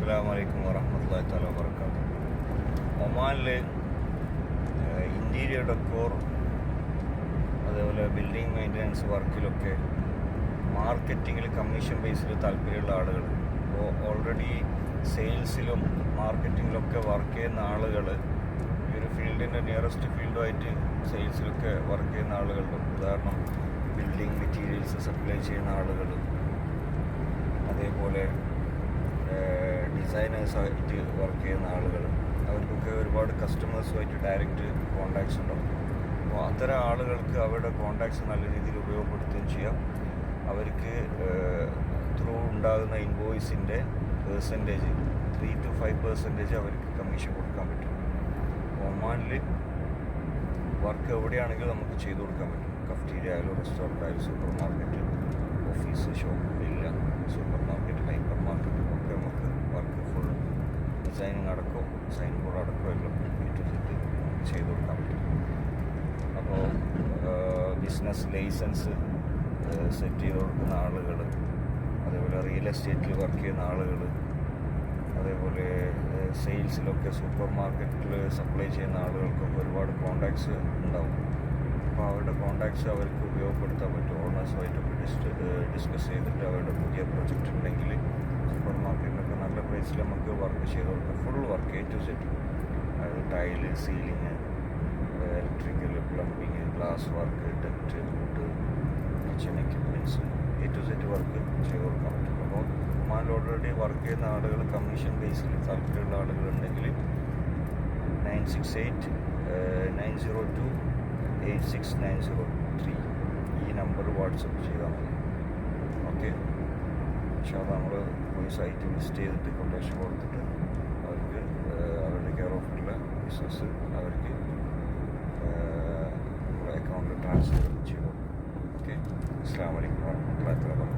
അസ്സലാമു അലൈക്കും വറഹ്മത്തുള്ളാഹി തആല വബറകാതുഹു. ഒമാനിൽ ഇൻറ്റീരിയർ ഡെക്കോർ അതേപോലെ ബിൽഡിംഗ് മെയിൻ്റനൻസ് വർക്കിലൊക്കെ മാർക്കറ്റിങ്ങിൽ കമ്മീഷൻ ബേസിൽ താല്പര്യമുള്ള ആളുകൾ, ഇപ്പോൾ ഓൾറെഡി സെയിൽസിലും മാർക്കറ്റിങ്ങിലൊക്കെ വർക്ക് ചെയ്യുന്ന ആളുകൾ, ഈ ഒരു ഫീൽഡിൻ്റെ നിയറസ്റ്റ് ഫീൽഡുമായിട്ട് സെയിൽസിലൊക്കെ വർക്ക് ചെയ്യുന്ന ആളുകളുണ്ട്. ഉദാഹരണം ബിൽഡിംഗ് മെറ്റീരിയൽസ് സപ്ലൈ ചെയ്യുന്ന ആളുകൾ, അതേപോലെ ഡിസൈനേഴ്സായിട്ട് വർക്ക് ചെയ്യുന്ന ആളുകൾ, അവർക്കൊക്കെ ഒരുപാട് കസ്റ്റമേഴ്സുമായിട്ട് ഡയറക്റ്റ് കോണ്ടാക്ട്സ് ഉണ്ടാവും. അപ്പോൾ അത്തരം ആളുകൾക്ക് അവരുടെ കോണ്ടാക്ട്സ് നല്ല രീതിയിൽ ഉപയോഗപ്പെടുത്തുകയും ചെയ്യാം. അവർക്ക് ത്രൂ ഉണ്ടാകുന്ന ഇൻവോയ്സിൻ്റെ പെർസെൻറ്റേജ് 3 to 5% അവർക്ക് കമ്മീഷൻ കൊടുക്കാൻ പറ്റും. ഒമാനിൽ വർക്ക് എവിടെയാണെങ്കിലും നമുക്ക് ചെയ്തു കൊടുക്കാൻ പറ്റും. കഫ്റ്റീരിയ ആയാലും റെസ്റ്റോറൻ്റ് ആയാലും super market, office, shop, villa, super market, hyper market ഒക്കെ നമുക്ക് വർക്ക് ഫുൾ ഡിസൈനിങ് അടക്കം സൈൻ ബോർഡ് അടക്കം എല്ലാം നമുക്ക് ചെയ്തു കൊടുക്കാൻ പറ്റും. അപ്പോൾ ബിസിനസ് ലൈസൻസ് സെറ്റ് ചെയ്ത് കൊടുക്കുന്ന ആളുകൾ, അതേപോലെ റിയൽ എസ്റ്റേറ്റിൽ വർക്ക് ചെയ്യുന്ന ആളുകൾ, അതേപോലെ സെയിൽസിലൊക്കെ സൂപ്പർ മാർക്കറ്റിൽ സപ്ലൈ ചെയ്യുന്ന ആളുകൾക്കൊക്കെ ഒരുപാട് കോണ്ടാക്ട്സ് ഉണ്ടാവും. അപ്പോൾ അവരുടെ കോണ്ടാക്ട്സ് അവർക്ക് ഉപയോഗപ്പെടുത്താൻ പറ്റും. ഓണേഴ്സുമായിട്ടൊക്കെ ഡിസ്കസ് ചെയ്തിട്ട് അവരുടെ പുതിയ പ്രൊജക്റ്റ് ഉണ്ടെങ്കിൽ സൂപ്പർ മാർക്കറ്റിലൊക്കെ നല്ല പ്രൈസിൽ നമുക്ക് വർക്ക് ചെയ്ത് കൊടുക്കാം. Full work A to Z, അതായത് tile, ceiling, electrical, plumbing, glass work, duct, wood, kitchen equipments, A to Z work ചെയ്ത് കൊടുക്കാൻ പറ്റും. അപ്പോൾ ഒമാനിൽ ഓൾറെഡി വർക്ക് ചെയ്യുന്ന ആളുകൾ കമ്മീഷൻ ബേസിൽ താല്പര്യമുള്ള ആളുകളുണ്ടെങ്കിൽ 968 902 86903 ഈ നമ്പർ വാട്സപ്പ് ചെയ്താൽ മതി. ഓക്കെ, പക്ഷേ നമ്മൾ പോയി സൈറ്റ് വിസിറ്റ് ചെയ്തിട്ട് കൊട്ടേഷൻ കൊടുത്തിട്ട് അവർക്ക് അവരുടെ കെയർ ഓഫിലുള്ള ബിസിനസ് അവർക്ക് അക്കൗണ്ടിൽ ട്രാൻസ്ഫർ ചെയ്തു. ഓക്കെ, അസ്സലാമു അലൈക്കും വറഹ്മത്തുള്ളാഹി വബറകാതുഹു.